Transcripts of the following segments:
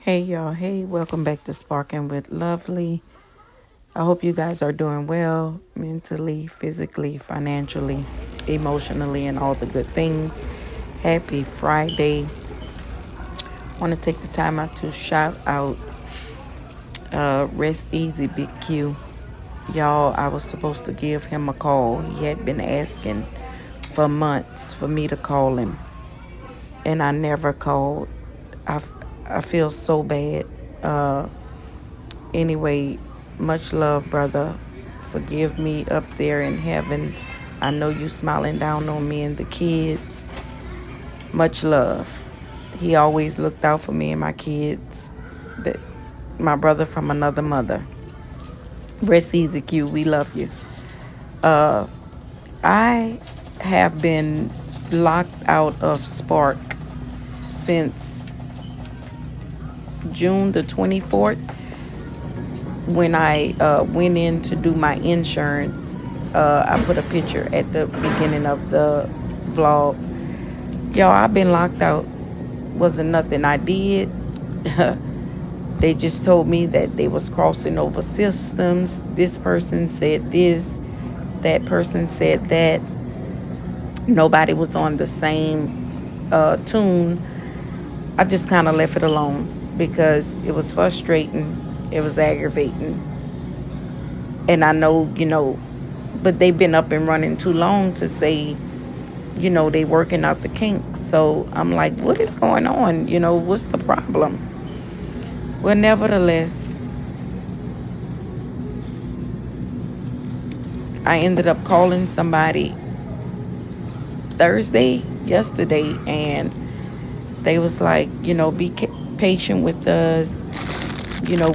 Hey y'all, hey, welcome back to Sparking with Lovely. I hope you guys are doing well mentally, physically, financially, emotionally, and all the good things. Happy Friday. Want to take the time out to shout out Rest Easy Big Q. Y'all, I was supposed to give him a call. He had been asking for months for me to call him, and I never called. I, I feel so bad. Anyway, much love, brother. Forgive me up there in heaven. I know you smiling down on me and the kids. Much love. He always looked out for me and my kids. That my brother from another mother. Rest easy, Q. We love you. I have been locked out of Spark since June the 24th when I went in to do my insurance. I put a picture at the beginning of the vlog. Y'all, I've been locked out. Wasn't nothing I did. They just told me that they was crossing over systems. This person said this. That person said that. Nobody was on the same tune. I just kind of left it alone because it was frustrating. It was aggravating. And I know, but they've been up and running too long to say, they working out the kinks. So I'm like, what is going on? What's the problem? Well, nevertheless, I ended up calling somebody yesterday, and they was like, be patient with us.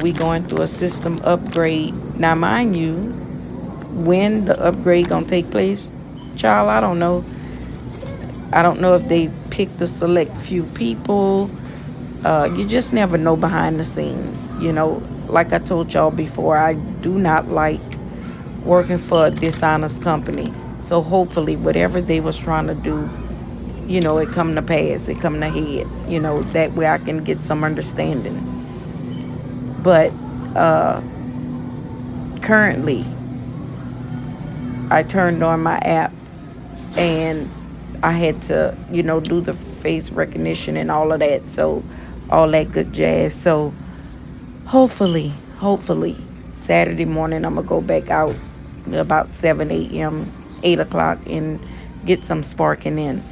We going through a system upgrade. Now, mind you, when the upgrade gonna take place, child, I don't know. I don't know if they picked a select few people. You just never know behind the scenes. Like I told y'all before, I do not like working for a dishonest company. So hopefully, whatever they was trying to do, it come to pass, it come to head. That way I can get some understanding. But currently, I turned on my app and I had to, do the face recognition and all of that. So, all that good jazz. So, hopefully, Saturday morning, I'm going to go back out about 7 a.m., 8 o'clock, and get some sparking in.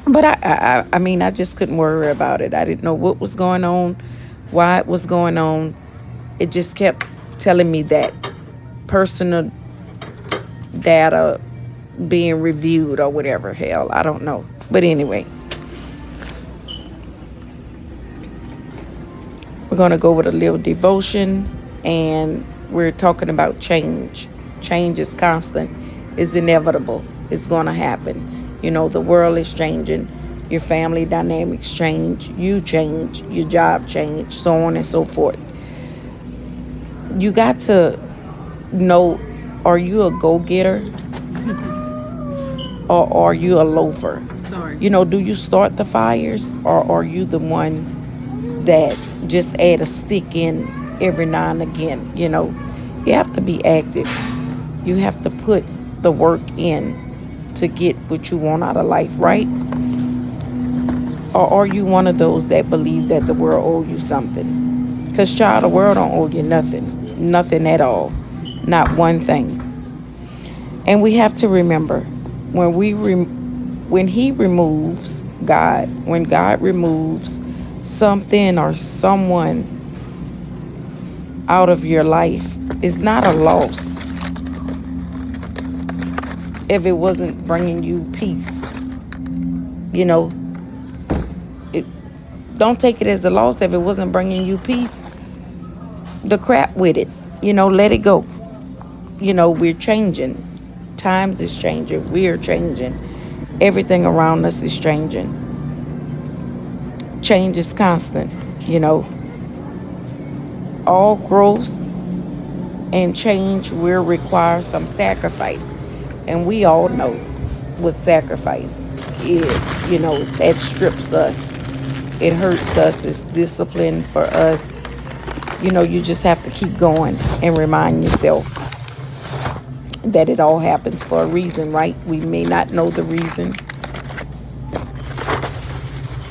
But I mean, I just couldn't worry about it. I didn't know what was going on, why it was going on. It just kept telling me that personal data being reviewed or whatever. Hell, I don't know. But anyway, we're going to go with a little devotion, and we're talking about change. Change is constant, it's inevitable, it's going to happen. The world is changing, your family dynamics change, you change, your job change, so on and so forth. You got to know, are you a go-getter or are you a loafer? Sorry. Do you start the fires, or are you the one that just add a stick in every now and again? You have to be active. You have to put the work in to get what you want out of life, right? Or are you one of those that believe that the world owes you something? Because, child, the world don't owe you nothing. Nothing at all. Not one thing. And we have to remember, when he removes God, when God removes something or someone out of your life, it's not a loss if it wasn't bringing you peace. It, don't take it as a loss if it wasn't bringing you peace. The crap with it, let it go. We're changing. Times is changing. We're changing. Everything around us is changing. Change is constant. All growth and change will require some sacrifice. And we all know what sacrifice is. That strips us. it hurts us. It's discipline for us. You just have to keep going and remind yourself that it all happens for a reason, right? We may not know the reason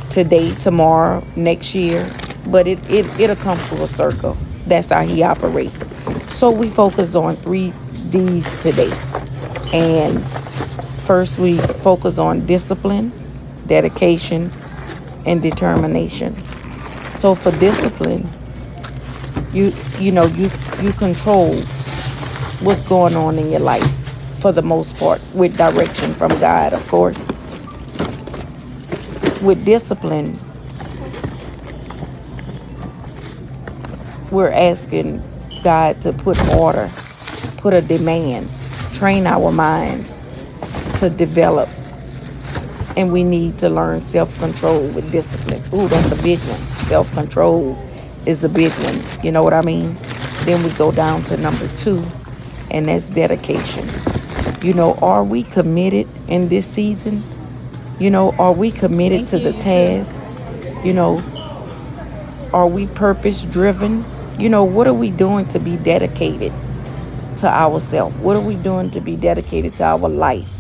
today, tomorrow, next year, but it'll come full circle. That's how he operates. So we focus on 3 D's today. And first we focus on discipline, dedication, and determination. So for discipline, you control what's going on in your life for the most part, with direction from God, of course. With discipline, we're asking God to put order, put a demand, train our minds to develop. And we need to learn self-control with discipline. Ooh, that's a big one. Self-control is a big one. You know what I mean? Then we go down to number 2, and that's dedication. Are we committed in this season? Are we committed to the task? Are we purpose-driven? What are we doing to be dedicated to ourselves? What are we doing to be dedicated to our life?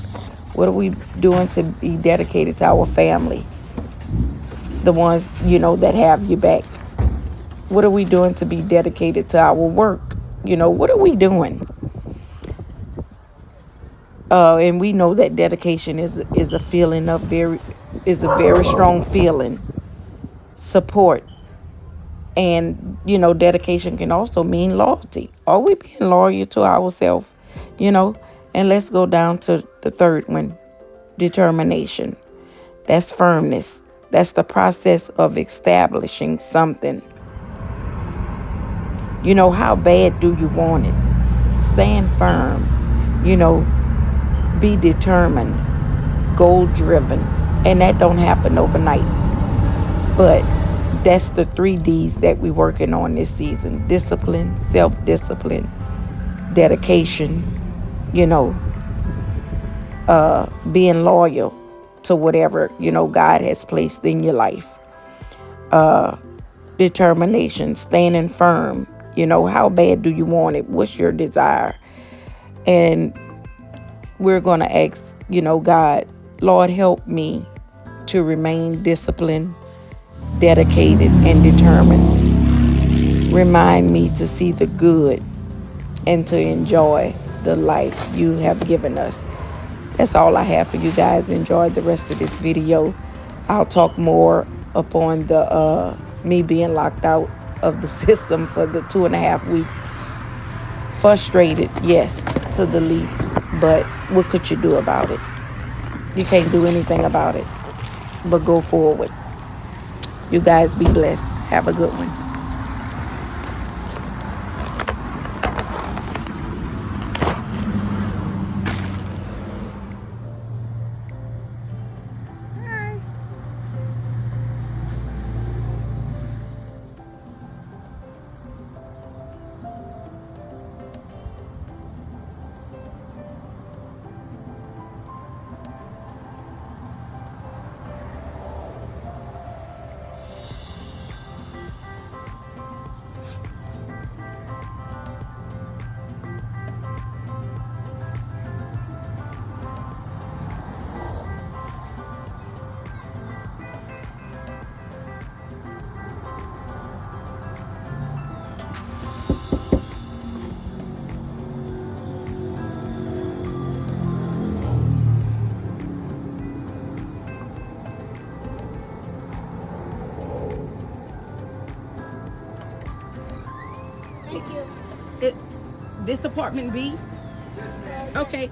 What are we doing to be dedicated to our family? The ones, that have your back. What are we doing to be dedicated to our work? What are we doing? And we know that dedication is a feeling of is a very strong feeling. Support. And, dedication can also mean loyalty. Are we being loyal to ourselves? And let's go down to the third one, determination. That's firmness. That's the process of establishing something. How bad do you want it? Stand firm. Be determined, goal driven. And that don't happen overnight. But that's the 3 D's that we're working on this season. Discipline, self-discipline, dedication, being loyal to whatever, God has placed in your life. Determination, standing firm. How bad do you want it? What's your desire? And we're going to ask, God, Lord, help me to remain disciplined, dedicated, and determined. Remind me to see the good and to enjoy the life you have given us. That's all I have for you guys. Enjoy the rest of this video. I'll talk more upon the me being locked out of the system for the 2.5 weeks. Frustrated, yes, to the least. But what could you do about it? You can't do anything about it but go forward. You guys be blessed. Have a good one. Thank you. This apartment B? Okay.